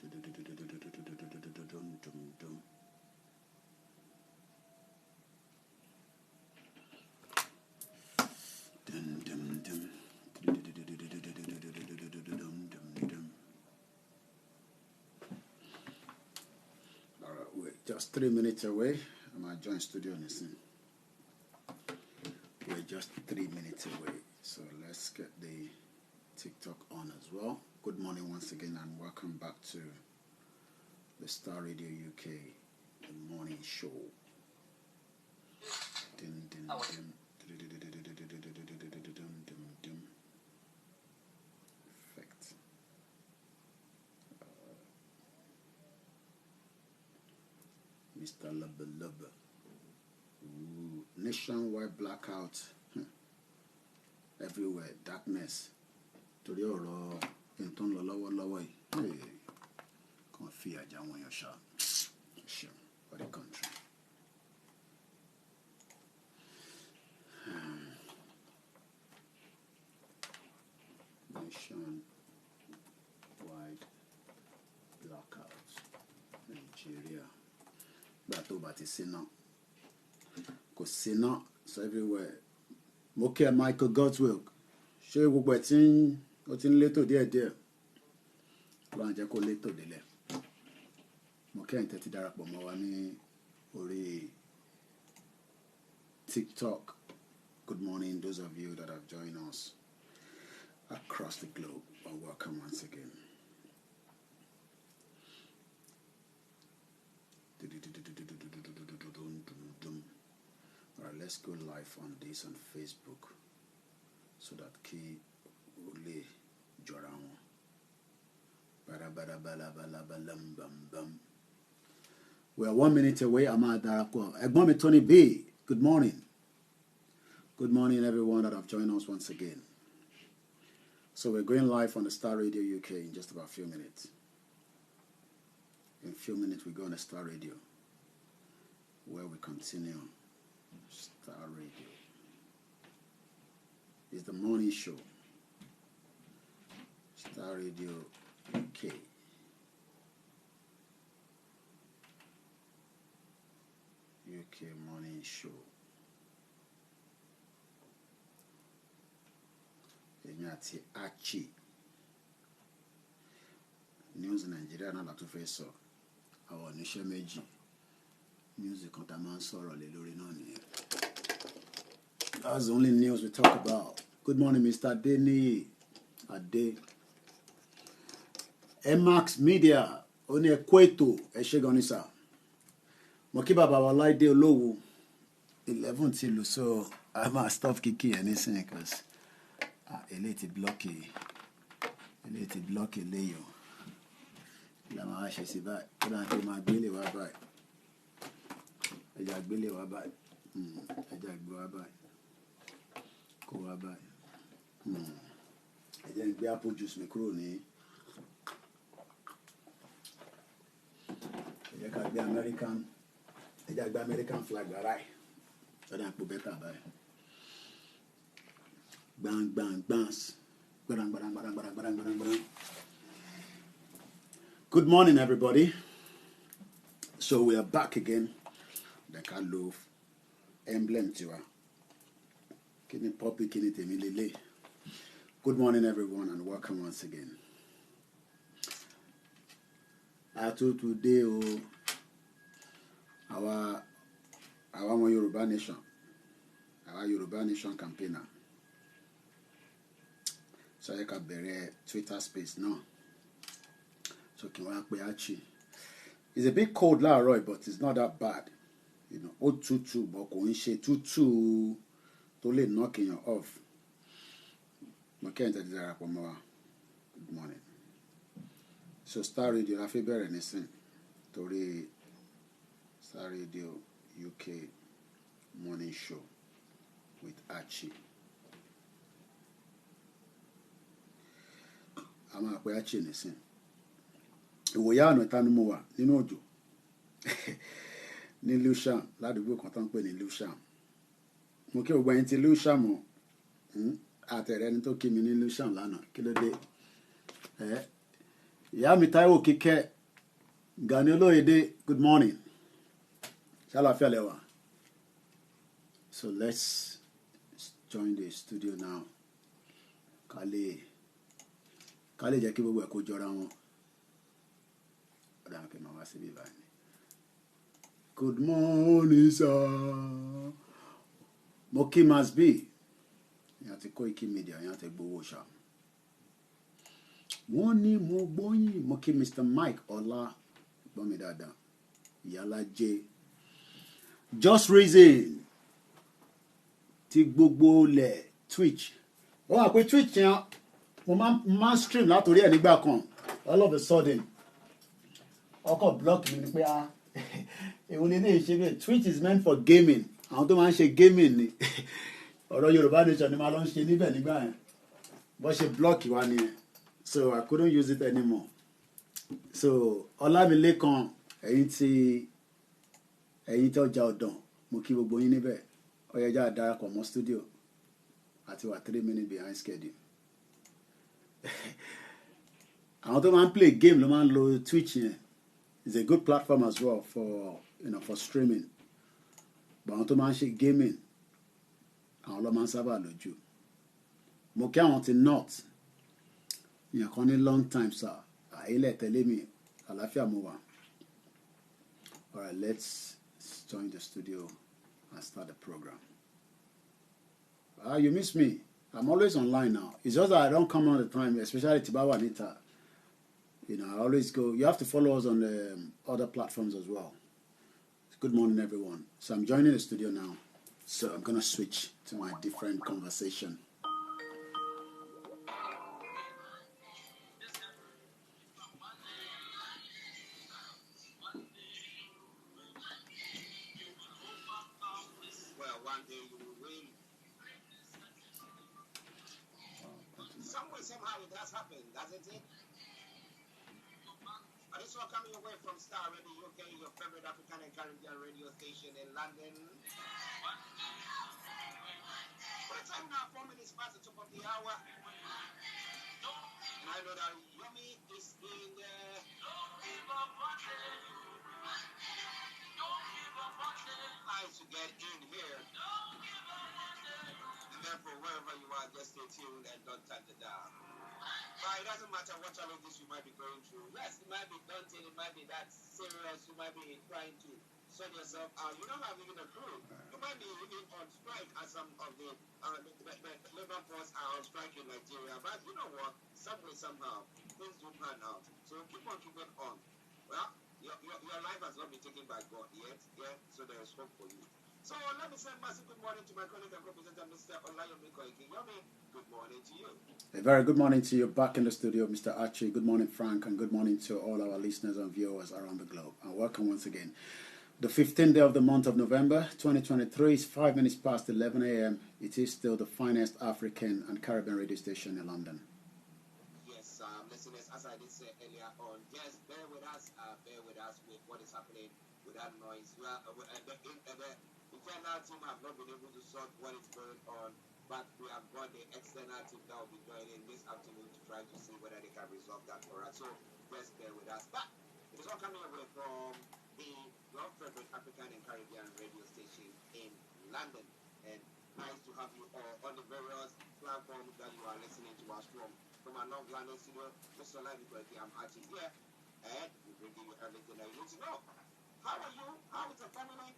Wait, just 3 minutes away. I might join studio on the scene. We're just 3 minutes away. So let's get the TikTok on as well. Good morning once again and welcome back to the Star Radio UK, the morning show. Effect. Mr. Lubba Lubba. Nationwide blackout. Everywhere, darkness. Torí ọ̀rọ̀ tó ń lọ lọ́wọ́lọ́wọ́ yìí. Kàn fi àjà wọn yàn ṣá. For the country. Nationwide blackout. Nigeria. Gbà tó bá ti sí náà. Kò sí náà. So everywhere. Mo kí ẹ Michael Godswill. Ṣé gbogbo ẹ̀ ó ti ń létò díẹ̀díẹ̀? Ọlọ́run jẹ́ kó létò délẹ̀. Mo kí ẹ̀yin tẹ́ ti darapọ̀ mọ́ wa ní orí TikTok. Good morning, those of you that have joined us across the globe. Welcome once again. All right, let's go live on this on Facebook so that key will lay jorawọn. We are 1 minute away. Ahmad Darako. Ẹ̀gbọ́n mi Tony B. Good morning. Good morning, everyone that have joined us once again. So we're going live on the Star Radio UK in just about a few minutes. In a few minutes, we go on the Star Radio, where we continue. Star Radio. It's the morning show. Star Radio UK. UK morning show. Èmi àti Achi. News in Nigeria náà la tún fẹ́ sọ. Àwọn oníṣẹ́ méjì. Music kan tá máa ń sọ̀rọ̀ lé lórí náà nìyẹn. That's the only news we talk about. Good morning, Mr. Adeni. Ade. Emax Media. Ó ní ẹ̀kọ́ ètò ẹ ṣé gan ni sir. Mo kí bàbá wa Láìdé Olówó 11 ti lù so I must stop kiki anything because eléyìí ti block eléyìí. La máa ṣe sí báyìí. Ó dáa tó máa gbélé wá báyìí. Ẹja gbélé wá báyìí. Ẹja gbé wá báyìí. Kó wá báyìí. Ẹja ń gbé apple juice mi kúrò ní. Ẹja ká gbé American flag báyìí. Ó dáa pò bẹ́tà báyìí. Bang, bang, bangs. Badang, badang, badang, badang, badang, badang, badang. Good morning, everybody. So we are back again. The Kalo emblem to her. Kini poppy, kini temi lele. Good morning, everyone, and welcome once again. Today, our Yoruba Nation, our Yoruba Nation campaigner. So I can bury Twitter space now. So can we pe Achi? It's a bit cold now, Roy, but it's not that bad. You know, o tutu, but kò ń ṣe tutu tó lè knocking you off. Good morning. So Star Radio, I feel better anything. Torí Star Radio UK morning show with Achi. A máa pe Achi nísìn. Ìwòyá àná ìtanu mo wà nínú òjò. Ní Lusham, ládùúgbò kan tó ń pè ní Lusham. Mo kí gbogbo ẹ̀yin tí Lusham mọ̀. Àtẹ̀rẹ́ ẹni tó kí mi ní Lusham lánàá. Kí ló dé? ìyá mi Táíwò Kíkẹ́ Gani Olóyèdè, good morning. Ṣàlàáfíà lẹ wà? So let's join the studio now. Ká lè jẹ́ kí gbogbo ẹ̀ kó jọra wọn. Ọ̀dà kí n máa wá síbí báyìí. Good morning, sir. Mo kí Mas B. Ìyá ti Koiki Media, ìyá ti gbowó ṣá. Wọ́n ní mo gbóyìn. Mo kí Mr. Mike Ọlá. Gbọ́ mi dáadáa. Ìyálà J. Just Reason. Ti gbogbo lẹ̀ Twitch. Ó wà pé Twitch yẹn mo máa stream látòrí ẹ̀ nígbà kan. All of a sudden ọkọ̀ block mi ni pé èwo lè ní ìṣe bẹ́ẹ̀. Twitch is meant for gaming. Àwọn tó máa ń ṣe gaming ni. Ọ̀rọ̀ Yorùbá Nation ni máa lọ ń ṣe níbẹ̀ nígbà yẹn. Bó ṣe block wa nìyẹn. So I couldn't use it anymore. So Ọlámilékan ẹ̀yin tí ọjà ọ̀dàn mo kí gbogbo yín níbẹ̀. Ọ̀yẹ́jà darapọ̀ mọ́ studio àti wà 3 minutes behind schedule. Àwọn tó máa ń play game ló máa ń lo Twitch yẹn. It's a good platform as well for for streaming. But àwọn tó máa ń ṣe gaming àwọn ló máa ń sábà lójú. Mo kí àwọn ti North. Ìyẹn kan ní long time sir. Àìlẹ̀ tẹ̀lé mi àlàáfíà mo wà. All right, let's join the studio and start the program. You miss me. I'm always online now. It's just that I don't come all the time, especially Tibawa Anita. I always go. You have to follow us on the other platforms as well. Good morning, everyone. So I'm joining the studio now. So I'm going to switch to my different conversation. Somehow it has happened, doesn't it? Are you coming away from Star Radio UK, your favorite African and Caribbean radio station in London? What time now? 4 minutes past the top of the hour. And I know that Yomi is in there. Nice to get in here. And therefore, wherever you are, just stay tuned and don't touch the dial. But it doesn't matter what challenges you might be going through. Yes, it might be daunting, it might be that serious, you might be trying to sort yourself out. You don't have even a crew. You might be even on strike as some of the labor force are on strike in Nigeria. But you know what? Some way, somehow, things do pan out. So keep on keeping on. Well, your life has not been taken by God yet. Yeah, so there is hope for you. So let me say massive good morning to my colleague and representative, Mr. Olayomi Koiki. Yomi, good morning to you. A very good morning to you back in the studio, Mr. Archie. Good morning, Frank, and good morning to all our listeners and viewers around the globe. And welcome once again. The 15th day of the month of November, 2023 is 5 minutes past 11 a.m. It is still the finest African and Caribbean radio station in London. Yes, listeners, as I did say earlier on, just bear with us with what is happening with that noise. The internal team have not been able to sort what is going on, but we have got the external team that will be joining this afternoon to try to see whether they can resolve that for us. So just bear with us. But it is all coming away from your favorite African and Caribbean radio station in London. And nice to have you all on the various platforms that you are listening to us from. From our North London studio, Mr. Live, I'm Archie here, and we're bringing you everything that you need to know. How are you? How is the family?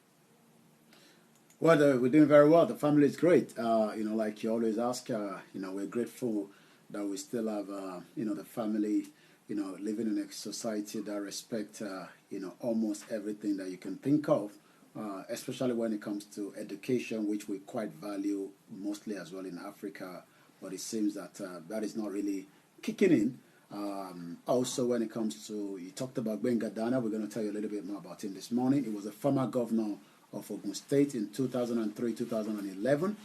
Well, we're doing very well. The family is great. Like you always ask, we're grateful that we still have, the family, living in a society that respects, almost everything that you can think of, especially when it comes to education, which we quite value mostly as well in Africa. But it seems that that is not really kicking in. Also, when it comes to, you talked about Gbenga Dana, we're going to tell you a little bit more about him this morning. He was a former governor of Ogun State in 2003-2011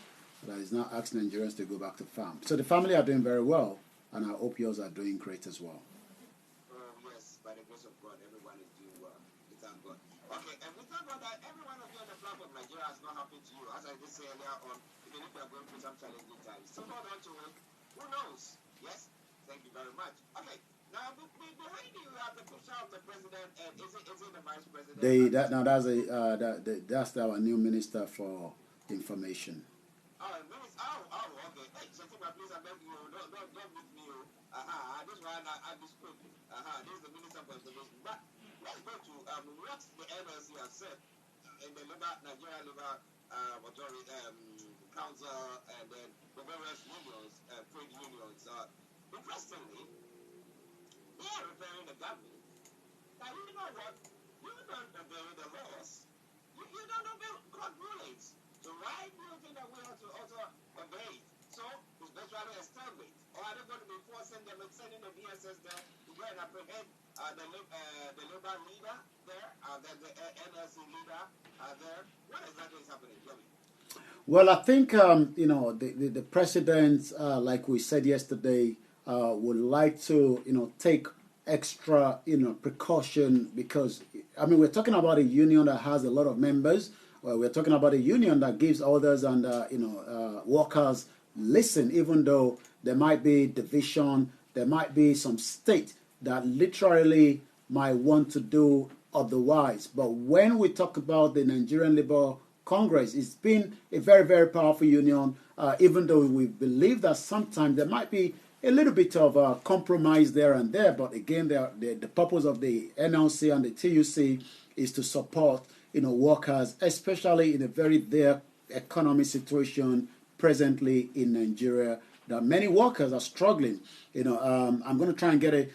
that is now asking Nigerians to go back to farm. So the family are doing very well, and I hope yours are doing great as well. Yes, by the grace of God, everyone is doing well. We thank God. Okay, and we thank God that every one of you on the platform of Nigeria has not happened to you. As I did say earlier on, even if you are going through some challenging times, still hold on to it. Who knows? Yes? Thank you very much. Okay, Now, behind you have the picture of the president, and is it the vice president? That's our new minister for information. Okay. Hey, Shatima, please, I beg you, don't meet me. This one, I dispute. This is the minister for information. But let's go to what the NLC has said in the Nigeria Labour Authority Council, and then the various unions, trade unions. Interestingly, they are referring the government. Now, you know what? You don't obey the laws. You don't obey court rulings. So why do you think that we have to also obey it? So it's virtually a stalemate. Or are they going to be forcing them and sending the DSS there to go and apprehend the Labour leader there, the NLC leader there? What exactly is happening, Joey? Well, I think the president, like we said yesterday, would like to take extra precaution, because we're talking about a union that has a lot of members. Well, we're talking about a union that gives others and workers listen, even though there might be division, there might be some state that literally might want to do otherwise. But when we talk about the Nigerian Labour Congress, it's been a very, very powerful union, even though we believe that sometimes there might be a little bit of compromise there and there. But again, the purpose of the NLC and the TUC is to support workers, especially in a very dire economic situation presently in Nigeria, that many workers are struggling. I'm going to try and get a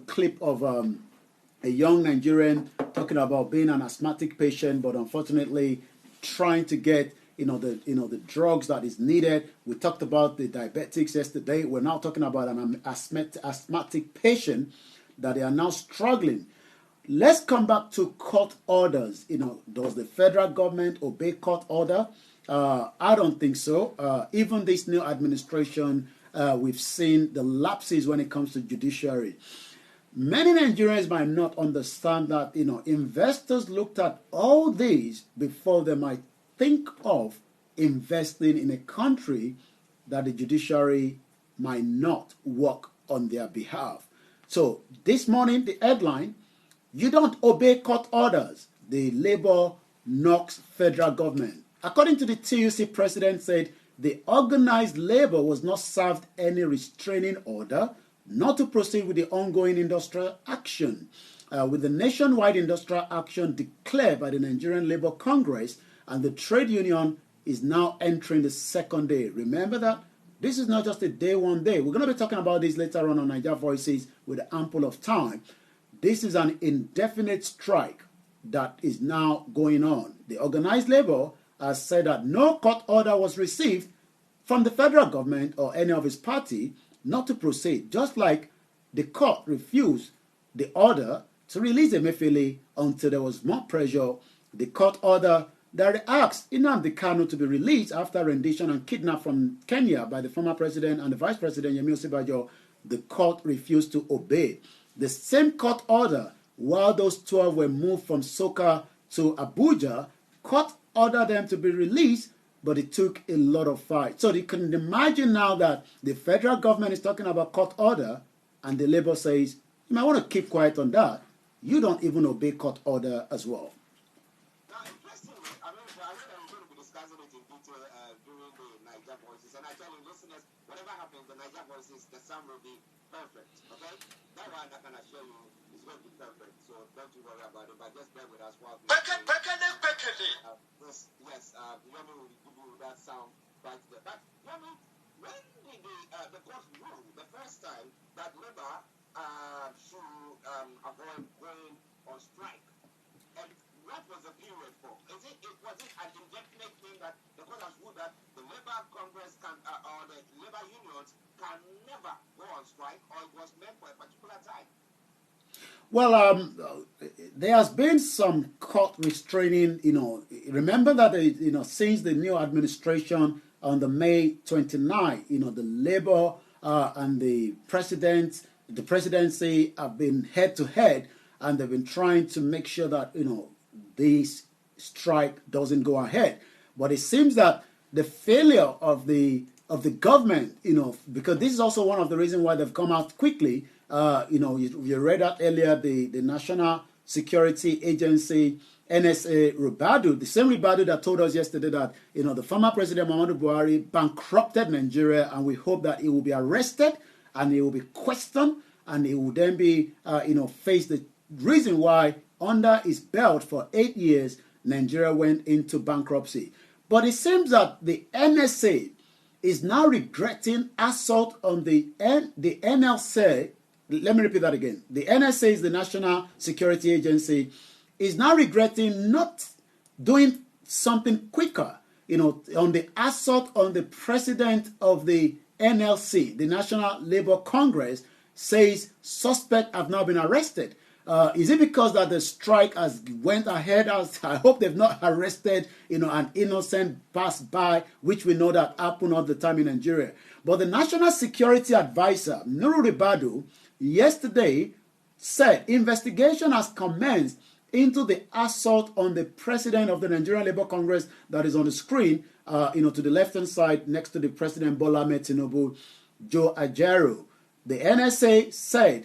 clip of a young Nigerian talking about being an asthmatic patient, but unfortunately trying to get the drugs that is needed. We talked about the diabetics yesterday. We're now talking about an asthmatic patient that they are now struggling. Let's come back to court orders. Does the federal government obey court order? I don't think so. Even this new administration, we've seen the lapses when it comes to judiciary. Many Nigerians might not understand that, investors looked at all these before they might think of investing in a country that the judiciary might not work on their behalf. So this morning, the headline, you don't obey court orders. The Labour knocks federal government. According to the TUC, president said the organized labor was not served any restraining order not to proceed with the ongoing industrial action. With the nationwide industrial action declared by the Nigerian Labour Congress, and the trade union is now entering the second day. Remember that this is not just a day, one day. We're going to be talking about this later on Niger Voices with ample of time. This is an indefinite strike that is now going on. The organized labor has said that no court order was received from the federal government or any of its party not to proceed, just like the court refused the order to release Emefiele until there was more pressure. The court order that asked Nnamdi Kanu to be released after rendition and kidnapped from Kenya by the former president and the vice president Yemi Osinbajo, the court refused to obey. The same court order, while those 12 were moved from Soka to Abuja, court ordered them to be released, but it took a lot of fight. So you can imagine now that the federal government is talking about court order, and the Labour says, you might want to keep quiet on that. You don't even obey court order as well. Now, interestingly, I know that we're going to be discussing it in detail during the Niger Voices, and I tell you, listeners, whatever happens, the Niger Voices, the sound will be perfect, okay? That one I can assure you is going to be perfect, so don't you worry about it, but just bear with us while we... Yes, Yemi will give you that sound right there. But Yemi, when did the court rule the first time that Labour should avoid going on strike? And what was the period for? Was it an indefinite thing that the court has ruled that the Labour Congress can, or the Labour unions can never go on strike, or it was meant for a particular time? Well, there has been some court restraining, remember that, since the new administration on the May 29, the Labour and the presidency have been head to head, and they've been trying to make sure that, this strike doesn't go ahead. But it seems that the failure of the government, because this is also one of the reasons why they've come out quickly you read that earlier, the National Security Agency, NSA Ribadu, the same Ribadu that told us yesterday that, the former President Muhammadu Buhari bankrupted Nigeria, and we hope that he will be arrested and he will be questioned and he will then be, face the reason why under his belt for 8 years, Nigeria went into bankruptcy. But it seems that the NSA is now regretting assault on the NLC. Let me repeat that again. The NSA is the National Security Agency, is now regretting not doing something quicker, on the assault on the president of the NLC, the National Labour Congress, says suspects have now been arrested. Is it because that the strike has went ahead? I hope they've not arrested, an innocent passerby, which we know that happen all the time in Nigeria. But the National Security Advisor, Nuru Ribadu, yesterday said investigation has commenced into the assault on the president of the Nigerian Labour Congress that is on the screen, to the left-hand side next to the President Bola Ahmed Tinubu, Joe Ajaero. The NSA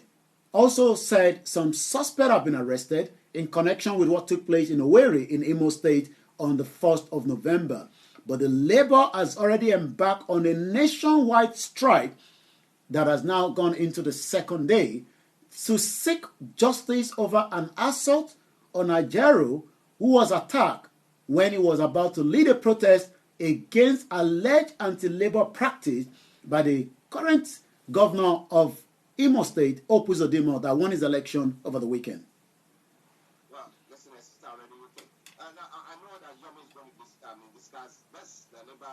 also said some suspects have been arrested in connection with what took place in Owerri in Imo State on the 1st of November. But the Labour has already embarked on a nationwide strike that has now gone into the second day to seek justice over an assault on Ajaero, who was attacked when he was about to lead a protest against alleged anti-Labour practice by the current governor of Imo State, Opus Odimo, that won his election over the weekend. Well, listen, it's already okay. I know that Yomi is going to discuss this, the labor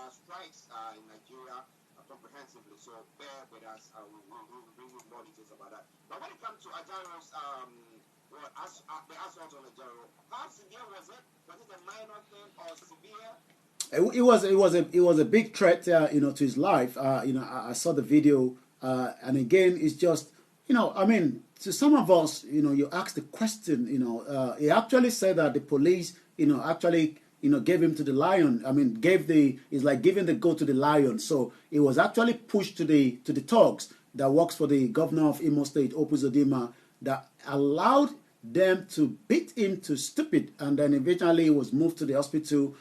strikes in Nigeria comprehensively. So bear with us. We'll bring you more details about that. But when it comes to Ajaro's the assault on Ajaro, how severe was it? Was it a minor thing or severe? It was a big threat, to his life. I saw the video, and again, it's just, to some of us, you ask the question, he actually said that the police, actually, gave him to the lion. It's like giving the goat to the lion. So it was actually pushed to the thugs that works for the governor of Imo State, Opus Odima, that allowed them to beat him to stupid, and then eventually he was moved to the hospital.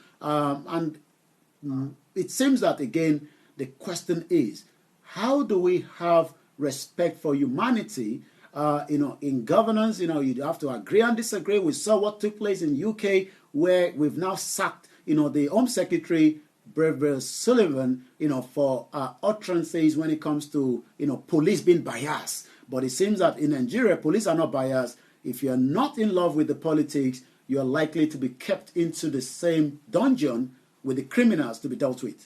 It seems that, again, the question is, how do we have respect for humanity? In governance, you have to agree and disagree. We saw what took place in UK, where we've now sacked, the Home Secretary, Breville Sullivan, for utterances when it comes to, police being biased. But it seems that in Nigeria, police are not biased. If you're not in love with the politics, you're likely to be kept into the same dungeon with the criminals to be dealt with.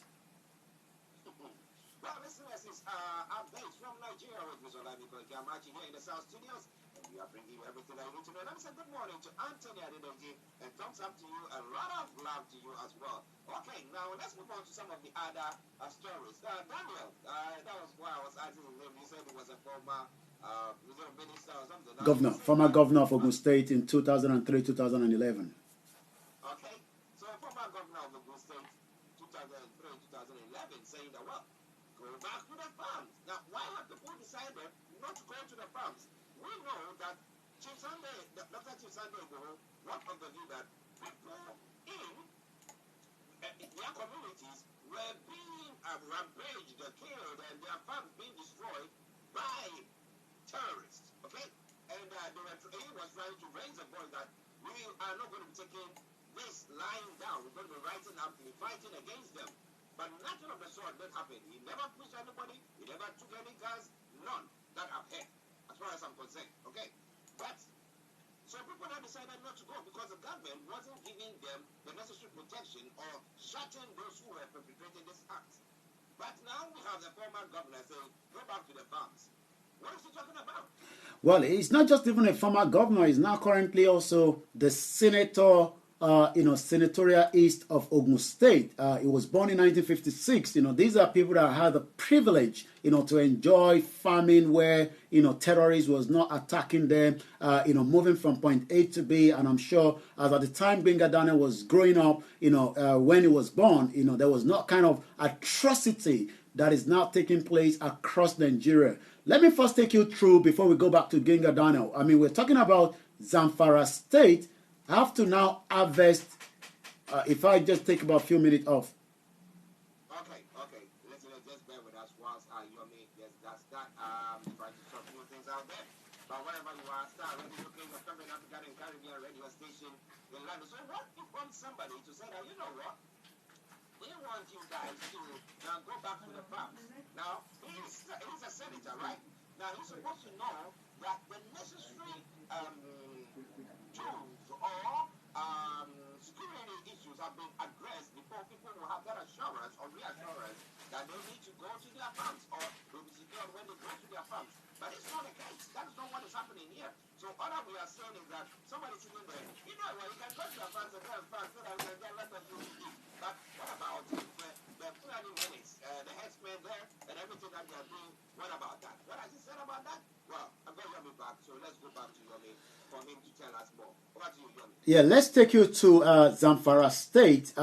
Well, listeners, it's updates from Nigeria with Mr. Olabiko Ikamachi here in the South Studios. And we are bringing you everything that you need to know. Let me say good morning to Anthony Adedoji, and thumbs up to you, a lot of love to you as well. Okay, now let's move on to some of the other stories. Daniel, that was why I was asking him. You said he was a former minister or something. Former governor of Ogun State in 2003-2011. Okay, so former governor of Ogun State 2003-2011 saying that, well, go back to the farms. Now, why have the people decided not to go to the farms? We know that Dr. Chief Sunday Igboho was of the view that people in their communities were being rampaged, killed, and their farms being destroyed by terrorists, okay? And he was trying to raise a voice that we are not going to be taking this lying down. We're going to be rising up to be fighting against them. But nothing of the sort did happen. He never pushed anybody. He never took any guns. None that I've heard, as far as I'm concerned, okay? But so people have decided not to go because the government wasn't giving them the necessary protection or shutting those who were perpetrating this act. But now we have the former governor saying, go back to the farms. What is he talking about? Well, he's not just even a former governor. He's now currently also the senator, senatorial east of Ogun State. He was born in 1956. These are people that had the privilege, to enjoy farming where, terrorists was not attacking them, moving from point A to B. And I'm sure as at the time Benga Daniel was growing up, when he was born, there was no kind of atrocity that is now taking place across Nigeria. Let me first take you through before we go back to Genga Daniel. I mean, we're talking about Zamfara State have to now harvest. If I just take about a few minutes off. Okay. Let's just bear with us whilst Yomi gets that start. Trying to sort few things out there. But wherever you are, start already looking at African and Caribbean radio station in London. So what if you want somebody to say that, you know what? We want you guys to now go back to the farms. Now, he's a senator, right? Now, he's supposed to know that the necessary tools or security issues have been addressed before people will have that assurance or reassurance that they need to go to their farms or will be secured when they go to their farms. But it's not the case. That's not what is happening here. So all that we are saying is that somebody sitting there, you know what, you can go to your farms and go and farm so that we can get let us do it. But what about the Fulani minutes, the headsmen there and everything that they are doing? What about that? What has he said about that? Well, I'm going to Yomi back, so let's go back to Yomi for him to tell us more. Over to you, Yomi. Yeah, let's take you to Zamfara State.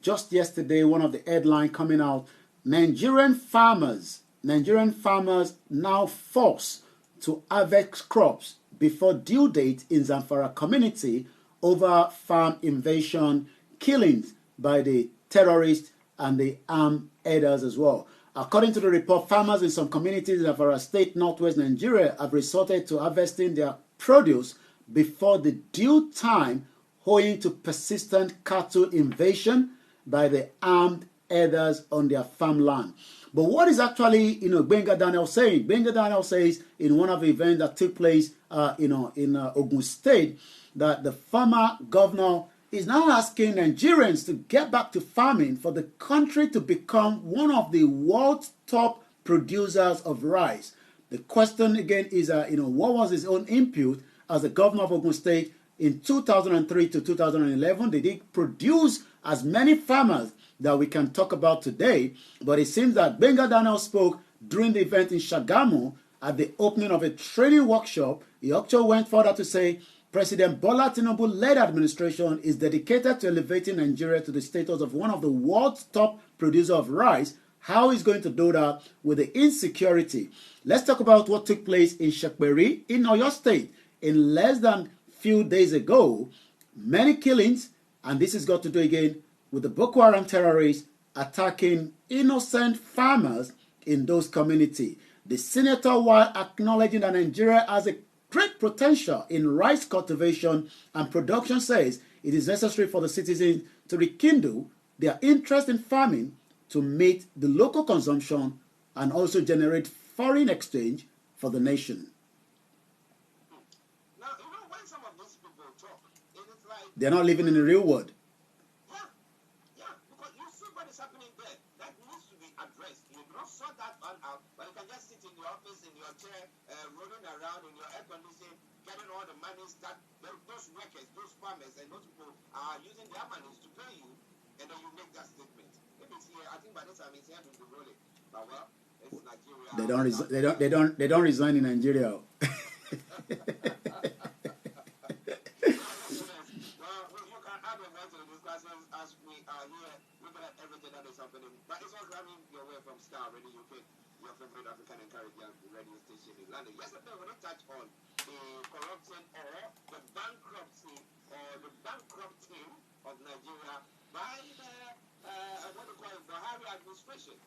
Just yesterday, one of the headlines coming out, Nigerian farmers now forced to harvest crops before due date in Zamfara community over farm invasion, killings by the terrorists and the armed herders as well. According to the report, farmers in some communities in Zamfara State, northwest Nigeria, have resorted to harvesting their produce before the due time owing to persistent cattle invasion by the armed herders on their farmland. But what is actually, Benga Daniel saying? Benga Daniel says in one of the events that took place, in Ogun State, that the former governor is now asking Nigerians to get back to farming for the country to become one of the world's top producers of rice. The question again is, what was his own input as the governor of Ogun State in 2003 to 2011? Did he produce as many farmers that we can talk about today? But it seems that Benga Daniel spoke during the event in Shagamu at the opening of a training workshop. He also went further to say President Bola Tinubu-led administration is dedicated to elevating Nigeria to the status of one of the world's top producers of rice. How is going to do that with the insecurity? Let's talk about what took place in Shekperi in Oyo State. In less than few days ago, many killings, and this has got to do again with the Boko Haram terrorists attacking innocent farmers in those communities. The senator, while acknowledging that Nigeria has a great potential in rice cultivation and production, says it is necessary for the citizens to rekindle their interest in farming to meet the local consumption and also generate foreign exchange for the nation. Now, when some of these people talk, it is like they're not living in the real world. Yeah, because you see what is happening there. That needs to be addressed. You don't sort that one out, but you can just sit in your office, in your chair, rolling around in your air conditioning, getting all the monies that those workers, those farmers, and those people are using their monies to pay you, and then you make that statement. If it's here, I think by this time it's here to be rolling. But well, it's Nigeria. They don't resign in Nigeria. As we are here looking at everything that is happening. But it's all coming your way from Star Radio UK, your favorite African and Caribbean radio station in London. Yesterday, we did touch on the corruption or the bankruptcy or the bankrupting of Nigeria by the, what do you call it, Buhari administration.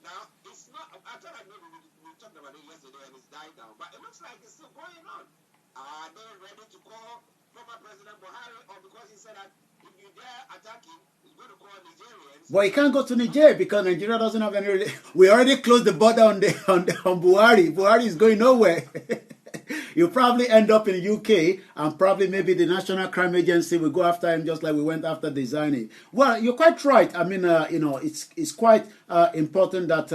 Now, it's not, I thought I maybe we talked about it yesterday and it's died down, but it looks like it's still going on. Are they ready to call former President Buhari, or because he said that if you dare attack him, he's going to call Nigerians? But he can't go to Nigeria because Nigeria doesn't have any. We already closed the border on Buhari. Buhari is going nowhere. You'll probably end up in the UK, and probably maybe the National Crime Agency will go after him just like we went after Designing. Well, you're quite right. I mean, it's quite important that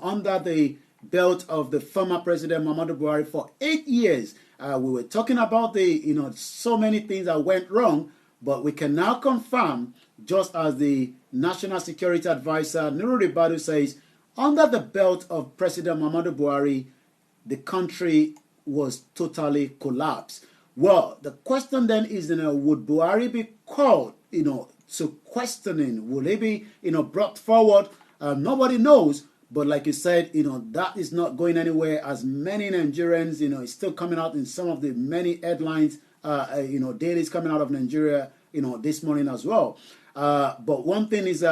under the belt of the former President Muhammadu Buhari for 8 years, we were talking about the so many things that went wrong, but we can now confirm, just as the National Security Advisor Nuru Ribadu says, under the belt of President Muhammadu Buhari, the country was totally collapsed. Well, the question then is, would Buhari be called, to questioning? Will he be, brought forward Nobody knows. But like you said, that is not going anywhere. As many Nigerians, it's still coming out in some of the many headlines, dailies coming out of Nigeria, this morning as well. But one thing is,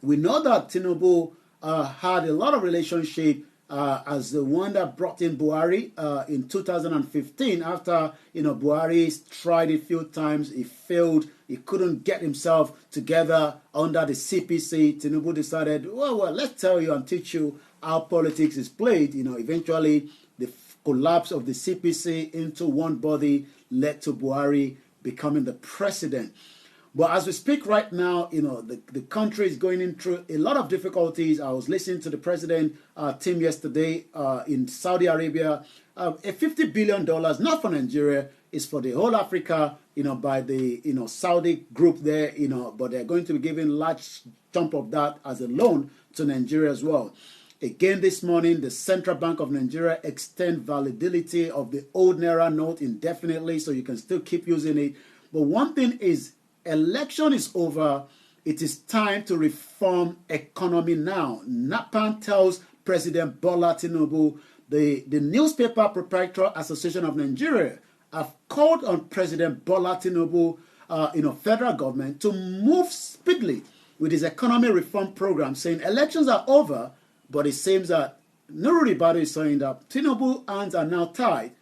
we know that Tinubu had a lot of relationship as the one that brought in Buhari in 2015. After Buhari tried a few times, he failed. He couldn't get himself together under the CPC. Tinubu decided, well, let's tell you and teach you how politics is played. Eventually the collapse of the CPC into one body led to Buhari becoming the president. But as we speak right now, the country is going through a lot of difficulties. I was listening to the president team yesterday in Saudi Arabia. A $50 billion, not for Nigeria, is for the whole Africa, by the, Saudi group there, but they're going to be giving large chunk of that as a loan to Nigeria as well. Again, this morning, the Central Bank of Nigeria extend validity of the old Naira note indefinitely, so you can still keep using it. But one thing is, election is over. It is time to reform economy now. NAPAN tells President Bola Tinubu. The Newspaper Proprietary Association of Nigeria have called on President Bola Tinubu, federal government, to move speedily with his economy reform program, saying elections are over, but it seems that Nuru Ribadu is saying that Tinubu's hands are now tied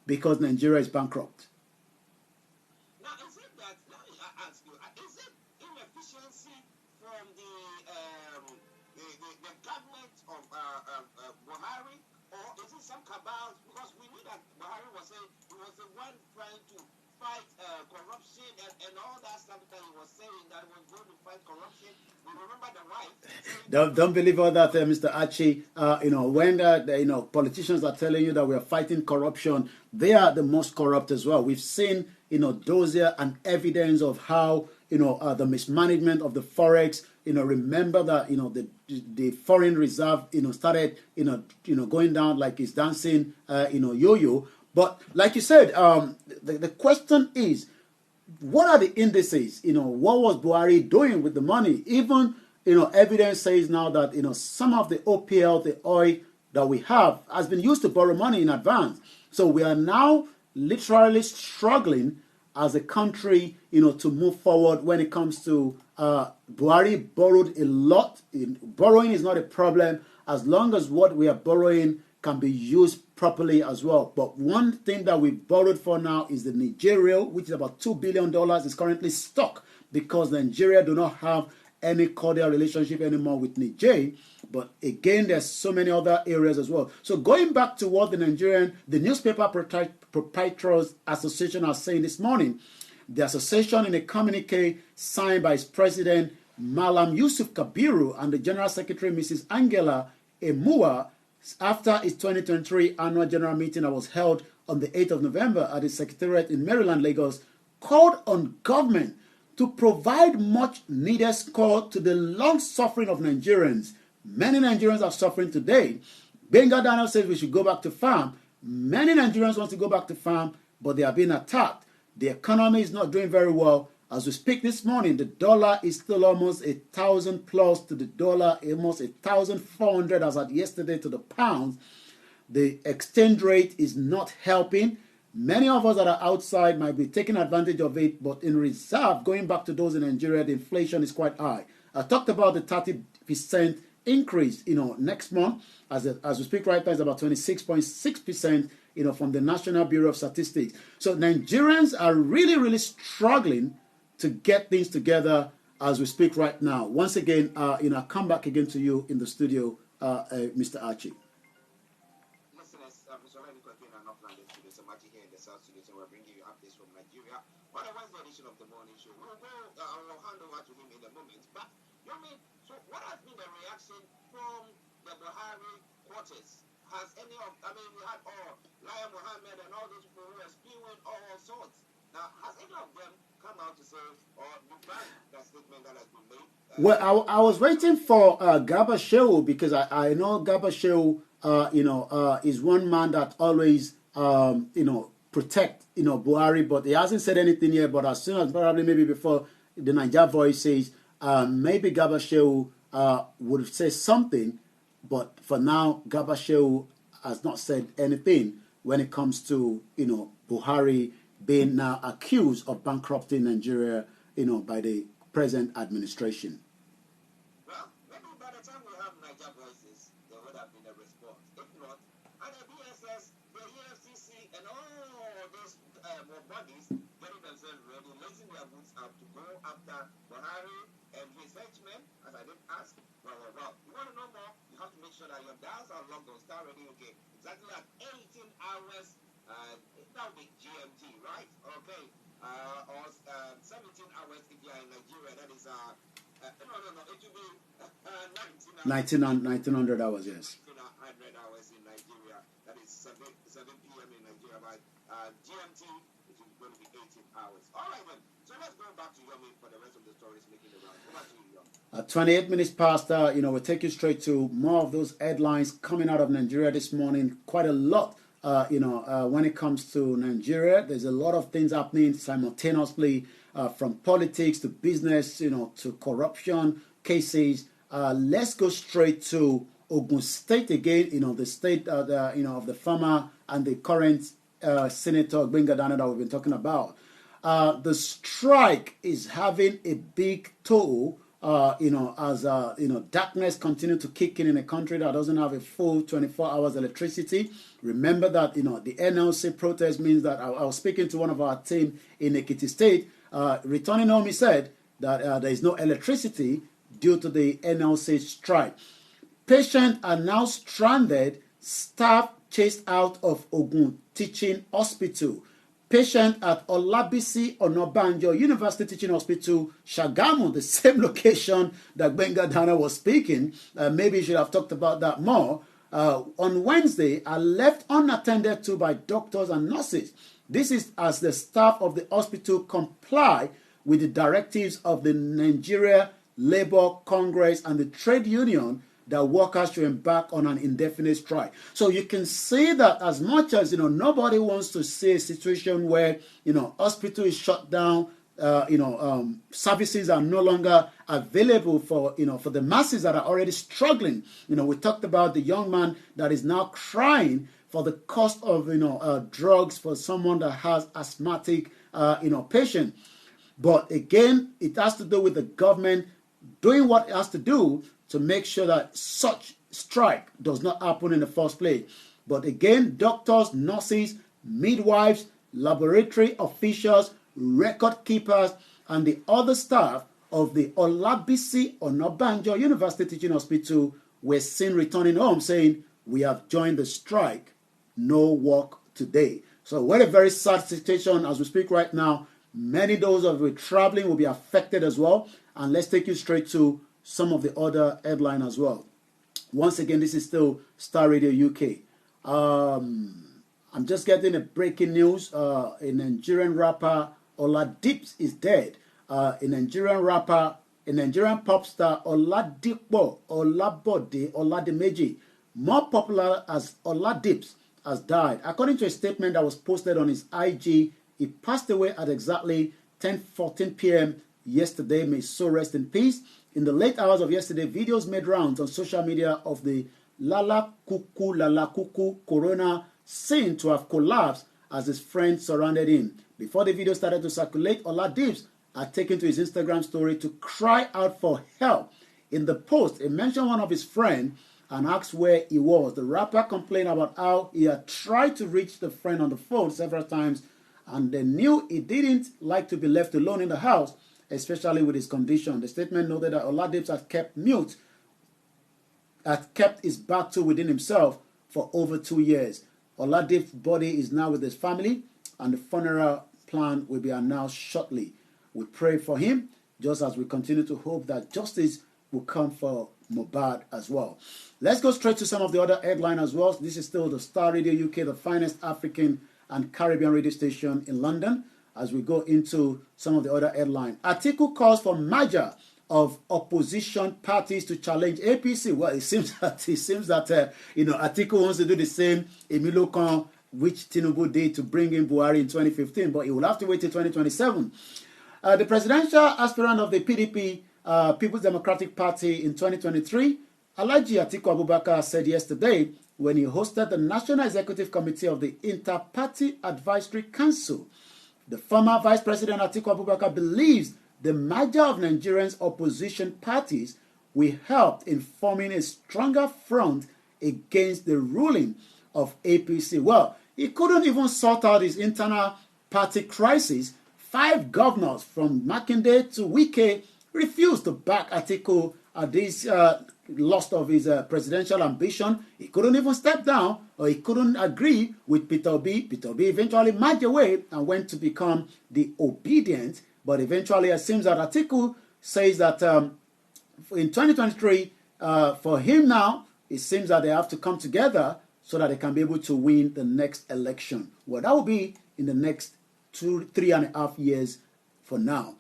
because Nigeria is bankrupt. Buhari, or is it some cabals? Because we knew that Buhari was he was the one trying to fight corruption and all that stuff that he was saying that he was going to fight corruption. We remember the wife. Don't believe all that, Mr. Archie. When politicians are telling you that we are fighting corruption, they are the most corrupt as well. We've seen dossier and evidence of how the mismanagement of the forex. Remember that the foreign reserve started going down like it's dancing yo-yo. But like you said, the question is, what are the indices? What was Buhari doing with the money? Even evidence says now that some of the OPL, the oil that we have, has been used to borrow money in advance. So we are now literally struggling as a country, to move forward when it comes to Buhari borrowed a lot. Borrowing is not a problem as long as what we are borrowing can be used properly as well. But one thing that we've borrowed for now is the Nigeria, which is about $2 billion, is currently stuck because Nigeria do not have any cordial relationship anymore with Niger. But again, there's so many other areas as well. So going back to what the Newspaper Proprietors Association are saying this morning, the association in a communique signed by its president, Malam Yusuf Kabiru, and the General Secretary, Mrs. Angela Emua, after its 2023 annual general meeting that was held on the 8th of November at the Secretariat in Maryland, Lagos, called on government to provide much needed support to the long suffering of Nigerians. Many Nigerians are suffering today. Benga Daniel says we should go back to farm. Many Nigerians want to go back to farm, but they are being attacked. The economy is not doing very well. As we speak this morning, the dollar is still almost 1,000 plus to the dollar, almost 1,400 as at yesterday to the pound. The exchange rate is not helping. Many of us that are outside might be taking advantage of it, but in reserve, going back to those in Nigeria, the inflation is quite high. I talked about the 30% increase, next month. As we speak right now, it's about 26.6%, from the National Bureau of Statistics. So Nigerians are really, really struggling to get things together as we speak right now. Once again, I'll come back again to you in the studio, Mr. Archie. Listeners, Mr. Lenny Kwekwe and Northland Studio, so much here in the South Studio, so we're bringing you updates from Nigeria. On the Wednesday edition of the morning show, we'll hand over to him in a moment. But, so what has been the reaction from the Buhari quarters? Has any of, we had Lion Mohammed and all those people who are spewing all sorts. Now, has any of them come out to say, or defend that statement that has been made? Well, I was waiting for Garba Shehu because I know Garba Shehu, is one man that always, protect, Buhari, but he hasn't said anything yet. But as soon as probably maybe before the Niger Voice says, maybe Garba Shehu would say something, but for now, Garba Shehu has not said anything when it comes to, Buhari being now accused of bankrupting Nigeria, by the present administration. Well, maybe by the time we have Niger Voices, there would have been a response. If not, and the BSS, the EFCC, and all those bodies getting themselves ready, lacing their boots up to go after Buhari and his henchmen, as I did ask. Well. You want to know more? You have to make sure that your dials are logged on Star Radio UK exactly at 18 hours. That would be GMT, right? Okay. Or 17 hours if you are in Nigeria. That is no. It will be 1900 hours, yes. 1900 hours in Nigeria. That is 7 p.m. in Nigeria. But GMT, it is going to be 18 hours. All right, then. So let's go back to Yomi for the rest of the stories making the round. Go back to you, Yomi. 28 minutes past, we'll take you straight to more of those headlines coming out of Nigeria this morning. Quite a lot, when it comes to Nigeria. There's a lot of things happening simultaneously, from politics to business, to corruption cases. Let's go straight to Ogun State again, the state of the former and the current Senator Gbenga Daniel that we've been talking about. The strike is having a big toll, as darkness continues to kick in a country that doesn't have a full 24 hours electricity. Remember that, the NLC protest means that I was speaking to one of our team in Ekiti State. Returning home, he said that there is no electricity due to the NLC strike. Patients are now stranded, staff chased out of Ogun Teaching Hospital. Patient at Olabisi Onabanjo University Teaching Hospital, Shagamu, the same location that Gbenga Daniel was speaking. Maybe you should have talked about that more. On Wednesday, are left unattended to by doctors and nurses. This is as the staff of the hospital comply with the directives of the Nigeria Labour Congress and the trade union that workers should embark on an indefinite strike. So you can see that as much as, nobody wants to see a situation where, hospital is shut down, services are no longer available for the masses that are already struggling. We talked about the young man that is now crying for the cost of, drugs for someone that has asthmatic, patient. But again, it has to do with the government doing what it has to do to make sure that such strike does not happen in the first place. But again, doctors, nurses, midwives, laboratory officials, record keepers, and the other staff of the Olabisi Onabanjo University Teaching Hospital were seen returning home saying, "We have joined the strike, no work today." So what a very sad situation as we speak right now. Many those of you traveling will be affected as well. And let's take you straight to some of the other headline as well. Once again, this is still Star Radio UK. I'm just getting a breaking news. A Nigerian rapper Oladips is dead. A Nigerian pop star Oladipo Olabode Oladimeji, more popular as Oladips, has died. According to a statement that was posted on his IG, he passed away at exactly 10:14 p.m. yesterday. May so rest in peace. In the late hours of yesterday, videos made rounds on social media of the Lala Kuku Corona seen to have collapsed as his friends surrounded him. Before the video started to circulate, Oladips had taken to his Instagram story to cry out for help. In the post, he mentioned one of his friends and asked where he was. The rapper complained about how he had tried to reach the friend on the phone several times and they knew he didn't like to be left alone in the house, especially with his condition. The statement noted that Oladips had kept his battle within himself for over 2 years. Oladips' body is now with his family, and the funeral plan will be announced shortly. We pray for him, just as we continue to hope that justice will come for Mohbad as well. Let's go straight to some of the other headlines as well. This is still the Star Radio UK, the finest African and Caribbean radio station in London. As we go into some of the other headlines, Atiku calls for merger of opposition parties to challenge APC. Well, it seems that Atiku wants to do the same Emilokan, which Tinubu did to bring in Buhari in 2015, but he will have to wait till 2027. The presidential aspirant of the PDP, People's Democratic Party in 2023, Alhaji Atiku Abubakar said yesterday when he hosted the National Executive Committee of the Inter-Party Advisory Council. The former Vice President Atiku Abubakar believes the merger of Nigerians' opposition parties will help in forming a stronger front against the ruling of APC. Well, he couldn't even sort out his internal party crisis. 5 governors from Makinde to Wike refused to back Atiku at this loss of his presidential ambition. He couldn't even step down, or he couldn't agree with Peter Obi. Peter Obi eventually marched away and went to become the obedient. But eventually, it seems that Atiku says that in 2023, for him now, it seems that they have to come together so that they can be able to win the next election. Well, that will be in the next 3.5 years for now.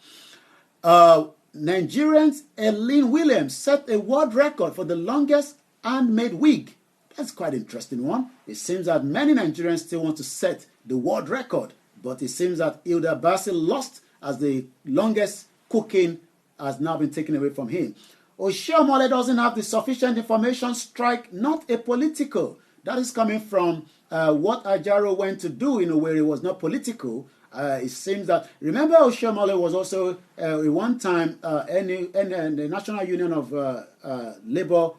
Nigerians Eileen Williams set a world record for the longest handmade wig. That's quite an interesting one. It seems that many Nigerians still want to set the world record, but it seems that Hilda Baci lost as the longest cooking has now been taken away from him. Oshiomhole doesn't have the sufficient information, strike not a political. That is coming from what Ajaro went to do in a way it was not political. It seems that, remember Oshiomhole was also at one time the National Union of Labour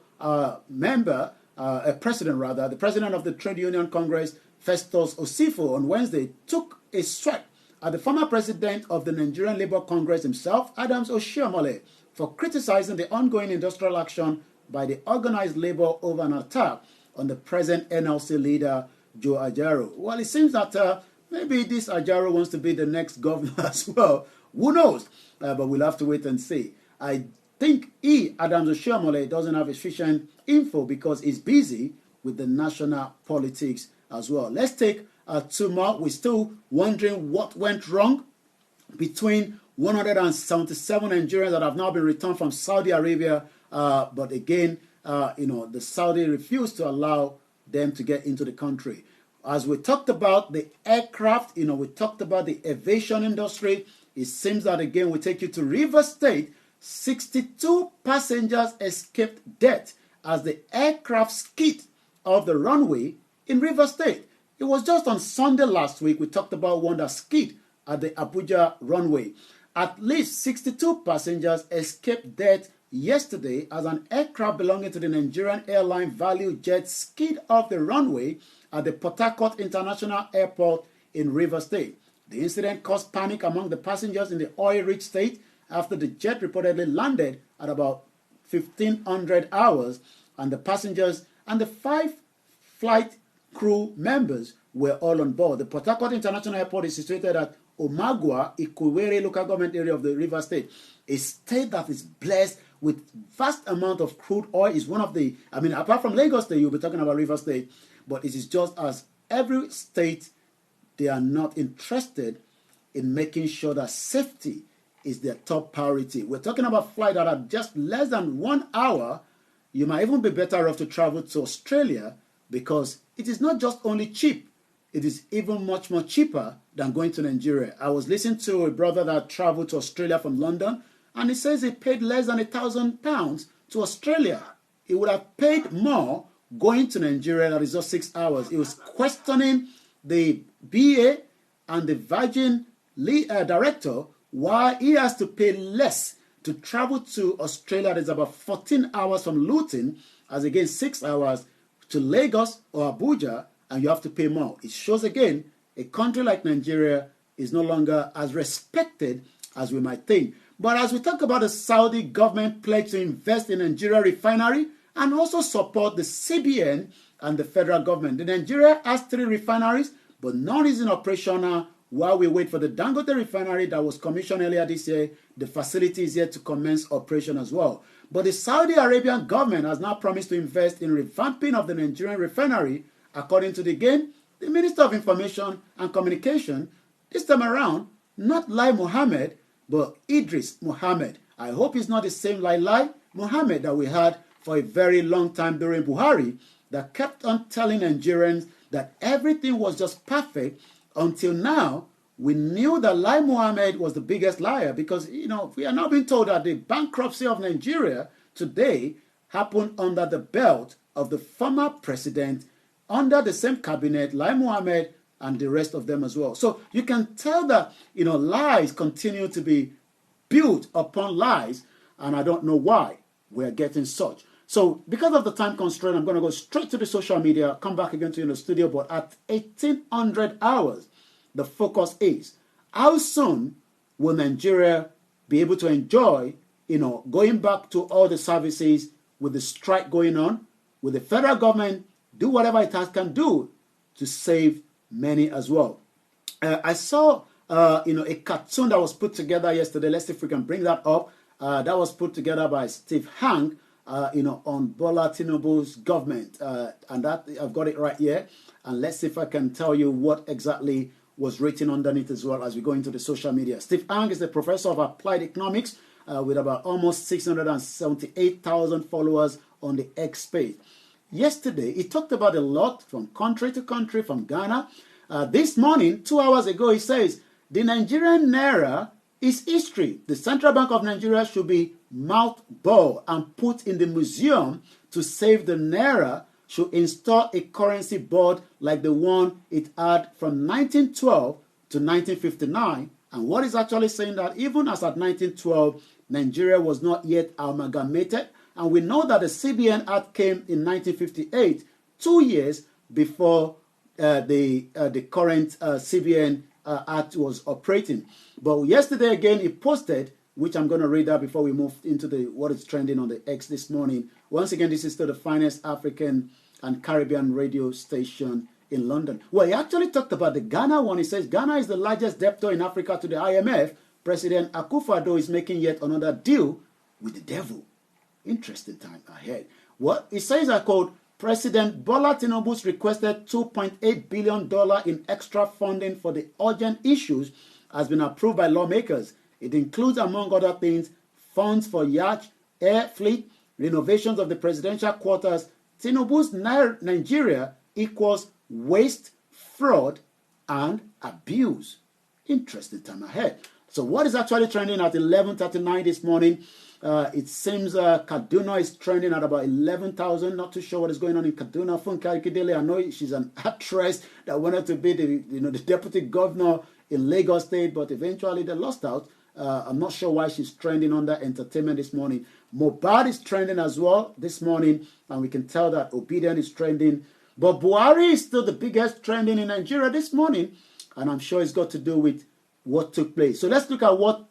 member, a president rather, the president of the Trade Union Congress, Festus Osifo, on Wednesday took a swipe at the former president of the Nigerian Labour Congress himself, Adams Oshiomhole, for criticizing the ongoing industrial action by the organized labor over an attack on the present NLC leader, Joe Ajaro. Well, it seems that maybe this Ajaro wants to be the next governor as well. Who knows? But we'll have to wait and see. I think Adams Oshiomhole, doesn't have sufficient info because he's busy with the national politics as well. Let's take 2 more. We're still wondering what went wrong between 177 Nigerians that have now been returned from Saudi Arabia. But again, the Saudi refused to allow them to get into the country. As we talked about the aircraft, we talked about the aviation industry. It seems that again, we take you to Rivers State. 62 passengers escaped death as the aircraft skid off the runway in Rivers State. It was just on Sunday last week we talked about one that skid at the Abuja runway. At least 62 passengers escaped death yesterday as an aircraft belonging to the Nigerian airline Value Jet skid off the runway at the Port Harcourt International Airport in Rivers State. The incident caused panic among the passengers in the oil-rich state after the jet reportedly landed at about 1500 hours, and the passengers and the 5 flight crew members were all on board. The Port Harcourt International Airport is situated at Omagua, Ikuwere local government area of the River State, a state that is blessed with vast amount of crude oil. Is one of the, apart from Lagos State, you'll be talking about River State, but it is just as every state, they are not interested in making sure that safety is their top priority. We're talking about flights that are just less than 1 hour. You might even be better off to travel to Australia because it is not just only cheap, it is even much more cheaper than going to Nigeria. I was listening to a brother that traveled to Australia from London, and he says he paid less than £1,000 to Australia. He would have paid more going to Nigeria, that is just 6 hours. He was questioning the BA and the Virgin director why he has to pay less to travel to Australia. That is about 14 hours from Luton, as against 6 hours to Lagos or Abuja, and you have to pay more. It shows again, a country like Nigeria is no longer as respected as we might think. But as we talk about the Saudi government pledge to invest in Nigeria refinery and also support the CBN and the federal government. The Nigeria has 3 refineries, but none is in operational while we wait for the Dangote refinery that was commissioned earlier this year. The facility is yet to commence operation as well. But the Saudi Arabian government has now promised to invest in revamping of the Nigerian refinery, according to the Minister of Information and Communication, this time around, not Lai Mohammed, but Idris Mohammed. I hope it's not the same Lai Mohammed that we had for a very long time during Buhari, that kept on telling Nigerians that everything was just perfect until now, we knew that Lai Mohammed was the biggest liar because, we are now being told that the bankruptcy of Nigeria today happened under the belt of the former president, under the same cabinet, Lai Mohammed and the rest of them as well. So you can tell that, lies continue to be built upon lies, and I don't know why we're getting such. So because of the time constraint, I'm going to go straight to the social media, come back again to you in the studio, but at 1800 hours, the focus is, how soon will Nigeria be able to enjoy, going back to all the services with the strike going on, with the federal government do whatever it can do to save many as well. I saw, a cartoon that was put together yesterday. Let's see if we can bring that up. That was put together by Steve Hank, on Bola Tinubu's government. And that I've got it right here. And let's see if I can tell you what exactly was written underneath as well as we go into the social media. Steve Hank is the professor of applied economics with about almost 678,000 followers on the X space. Yesterday, he talked about a lot from country to country, from Ghana. This morning, 2 hours ago, he says, the Nigerian Naira is history. The Central Bank of Nigeria should be mothballed and put in the museum to save the Naira, should install a currency board like the one it had from 1912 to 1959. And what is actually saying that even as at 1912, Nigeria was not yet amalgamated. And we know that the CBN Act came in 1958, 2 years before the current CBN Act was operating. But yesterday again, he posted, which I'm going to read out before we move into what is trending on the X this morning. Once again, this is still the finest African and Caribbean radio station in London. Well, he actually talked about the Ghana one. He says Ghana is the largest debtor in Africa to the IMF. President Akufo-Addo is making yet another deal with the devil. Interesting time ahead. What it says, I quote, President Bola Tinubu's requested $2.8 billion in extra funding for the urgent issues has been approved by lawmakers. It includes, among other things, funds for yacht, air fleet, renovations of the presidential quarters. Tinubu's Nigeria equals waste, fraud, and abuse. Interesting time ahead. So what is actually trending at 11:39 this morning? It seems Kaduna is trending at about 11,000. Not too sure what is going on in Kaduna. Funke Akindele, I know she's an actress that wanted to be the deputy governor in Lagos State, but eventually they lost out. I'm not sure why she's trending under entertainment this morning. Mohbad is trending as well this morning, and we can tell that Obedient is trending. But Buhari is still the biggest trending in Nigeria this morning, and I'm sure it's got to do with what took place. So let's look at what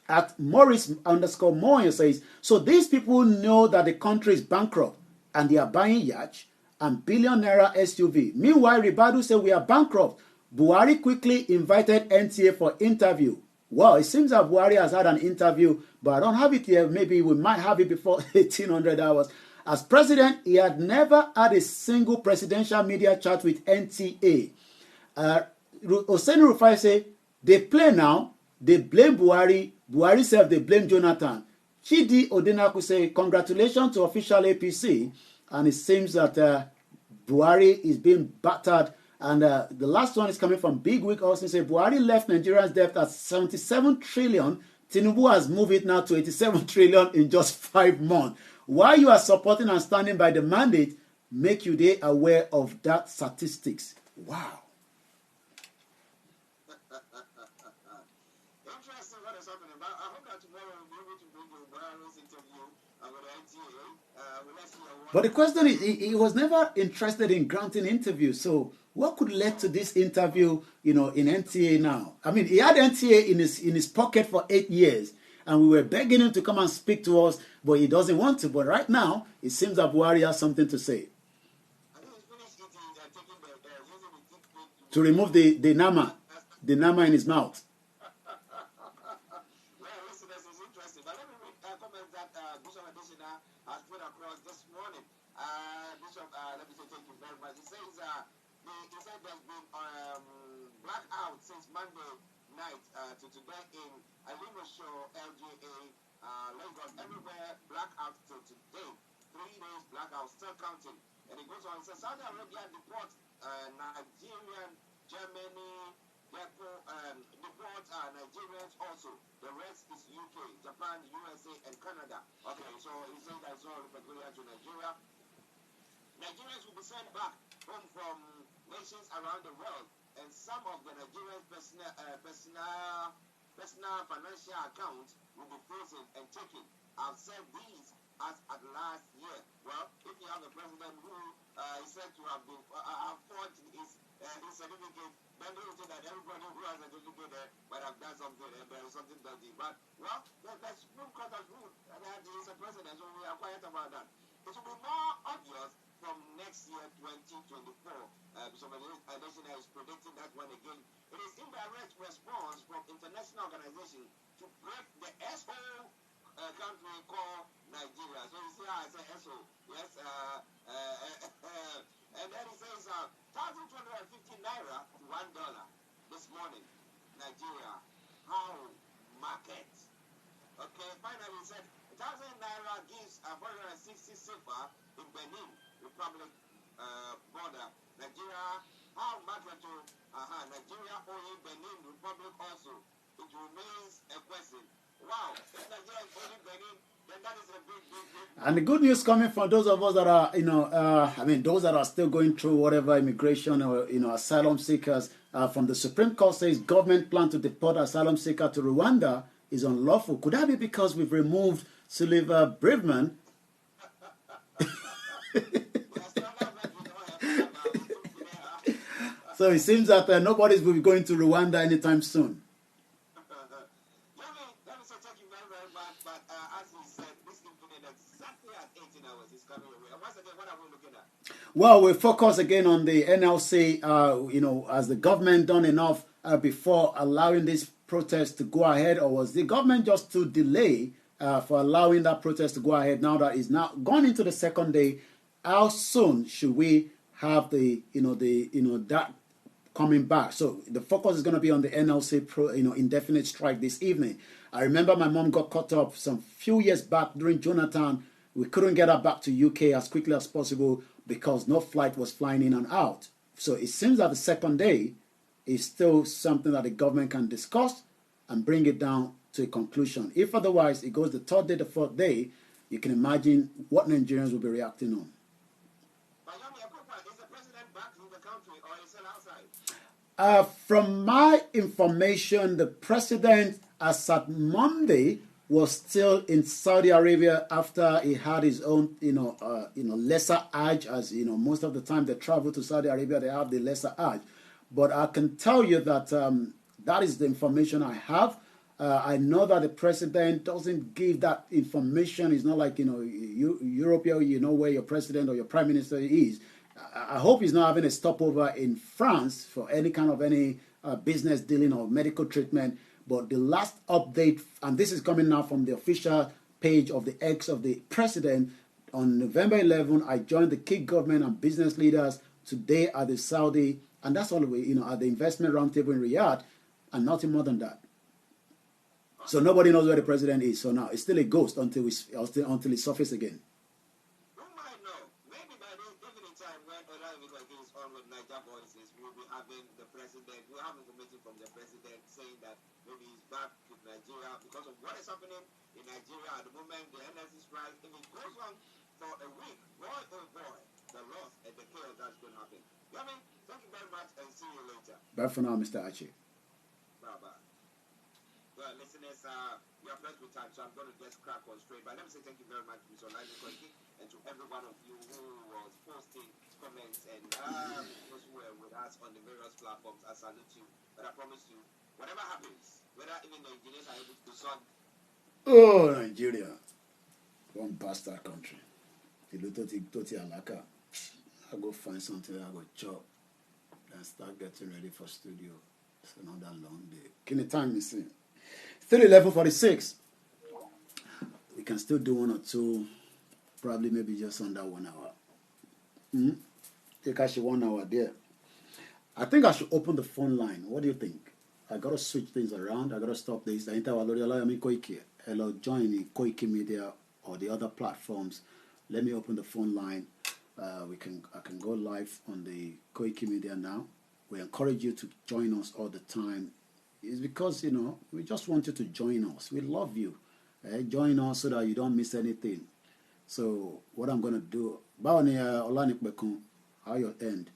at Morris_Moyo says. So these people know that the country is bankrupt and they are buying yacht and billionaire SUV. Meanwhile, Ribadu said we are bankrupt. Buhari quickly invited NTA for interview. Well, it seems that Buhari has had an interview, but I don't have it here. Maybe we might have it before 1800 hours. As president, he had never had a single presidential media chat with NTA. Hossein Rufai say, they play now, they blame Buhari. Buhari said they blame Jonathan. Chidi Odenaku say, congratulations to official APC. And it seems that Buhari is being battered. And the last one is coming from Big Week also say, Buhari left Nigeria's debt at 77 trillion. Tinubu has moved it now to 87 trillion in just 5 months. Why you are supporting and standing by the mandate, make you they aware of that statistics. Wow. Interesting what is happening. But I hope that tomorrow we'll be able to bring you Buhari's interview with NTA. But the question is, he was never interested in granting interviews. So what could lead to this interview, in NTA now? I mean, he had NTA in his pocket for 8 years. And we were begging him to come and speak to us, but he doesn't want to. But right now, it seems that Buhari has something to say. To remove the nama in his mouth. Well, listeners, it's interesting. But let me read comments that Bishop Adesina has put across this morning. Bishop, let me say thank you very much. He says, he said there's been blackout since Monday night to today in Alimusho, LGA, Lagos, everywhere blackout till today. 3 days blackout, still counting. And it goes on, says Saudi Arabia deport Nigerian, Germany, deport Nigerians also. The rest is UK, Japan, USA, and Canada. Okay, so he said that's all peculiar to Nigeria. Nigerians will be sent back home from nations around the world, and some of the Nigerians' personal financial accounts will be frozen and taken. I've said these as at last year. Well, if you have a president who is said to have been forged his certificate, then they will say that everybody who has a certificate might have done something, there is something dirty. But, well, the Supreme Court has ruled that he is a president, so we are quiet about that. It will be more obvious from next year, 2024. Some nation is predicting that one again. It is indirect response from international organizations to break the SO country called Nigeria. So you see how I say SO? Yes. And then he says 1,250 naira to $1 this morning. Nigeria. How market? Okay, finally he said 1,000 naira gives 460 silver in Benin Republic border. Nigeria, how market to Nigeria owing Benin Republic also. It remains a question. Wow, if Nigeria is owing Benin, then that is a big. And the good news coming from those of us that are, those that are still going through whatever immigration or, asylum seekers, from the Supreme Court says government plan to deport asylum seeker to Rwanda is unlawful. Could that be because we've removed Sullivan Braveman? So it seems that nobody's will be going to Rwanda anytime soon. Let me say thank you very, very much. But as we said, this evening exactly at 18 hours is coming away. And once again, what are we looking at? Well, we focus again on the NLC. Has the government done enough before allowing this protest to go ahead, or was the government just too delay for allowing that protest to go ahead? Now that it's now gone into the second day, how soon should we have that coming back? So the focus is going to be on the NLC indefinite strike this evening. I remember my mom got caught up some few years back during Jonathan. We couldn't get her back to UK as quickly as possible because no flight was flying in and out. So it seems that the second day is still something that the government can discuss and bring it down to a conclusion. If otherwise it goes the third day, the fourth day, you can imagine what Nigerians will be reacting on. Is the president back in the country or is he outside? From my information, the president, as at Monday, was still in Saudi Arabia after he had his own, lesser Hajj. As most of the time they travel to Saudi Arabia, they have the lesser Hajj. But I can tell you that that is the information I have. I know that the president doesn't give that information. It's not like Europe, you know where your president or your prime minister is. I hope he's not having a stopover in France for any kind of business dealing or medical treatment. But the last update, and this is coming now from the official page of the X of the president, on November 11, I joined the key government and business leaders today at the Saudi, and that's all the way, at the investment roundtable in Riyadh, and nothing more than that. So nobody knows where the president is. So now it's still a ghost until he surfaces again. Who might know? Maybe by this evening time when Olawale is on with Niger Voices, we'll be having the president. We'll have information from the president saying that maybe he's back to Nigeria because of what is happening in Nigeria at the moment. The NLC strike, if it goes on for a week, boy, oh boy, the loss and the chaos that's going to happen. Yami, thank you very much and see you later. Bye for now, Mr. Archie. Bye-bye. Well, listeners, we are pressed with time, so I'm going to just crack on straight. But let me say thank you very much to Mr. Olawale and to every one of you who was posting comments and those who were with us on the various platforms. I salute you. But I promise you, whatever happens, whether even the engineers are able to solve. Oh, Nigeria. One bastard country. I go find something I go chop and start getting ready for studio. It's another long day. Can the time is in? Still 11:46. We can still do one or two, probably maybe just under 1 hour. Take actually 1 hour there. I think I should open the phone line. What do you think? I gotta switch things around. I gotta stop this. Hello, join the Koiki Media or the other platforms. Let me open the phone line. I can go live on the Koiki Media now. we encourage you to join us all the time. It's because, you know, we just want you to join us. We love you. Join us so that you don't miss anything. So what I'm going to do, how you end.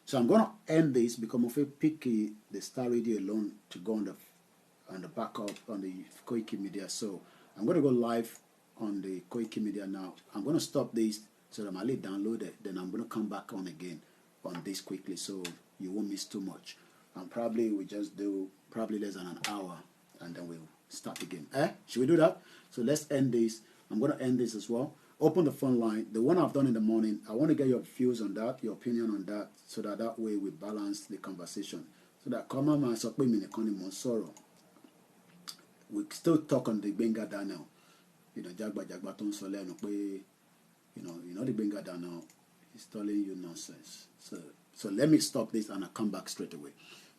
So I'm going to end this because I'm going to pick the Star Radio alone to go on the backup on the Koiki Media. So I'm going to go live on the Koiki Media now. I'm going to stop this so that I'll download it. Then I'm going to come back on again on this quickly so you won't miss too much. And probably we just do probably less than an hour and then we'll start again. Should we do that? So let's end this. I'm going to end this as well. Open the phone line. The one I've done in the morning, I want to get your views on that, your opinion on that, so that way we balance the conversation. So that common man so we still talk on the Benga Daniel. You know, Jagba Ton Sole no you know the Benga Daniel is telling you nonsense. So let me stop this and I'll come back straight away.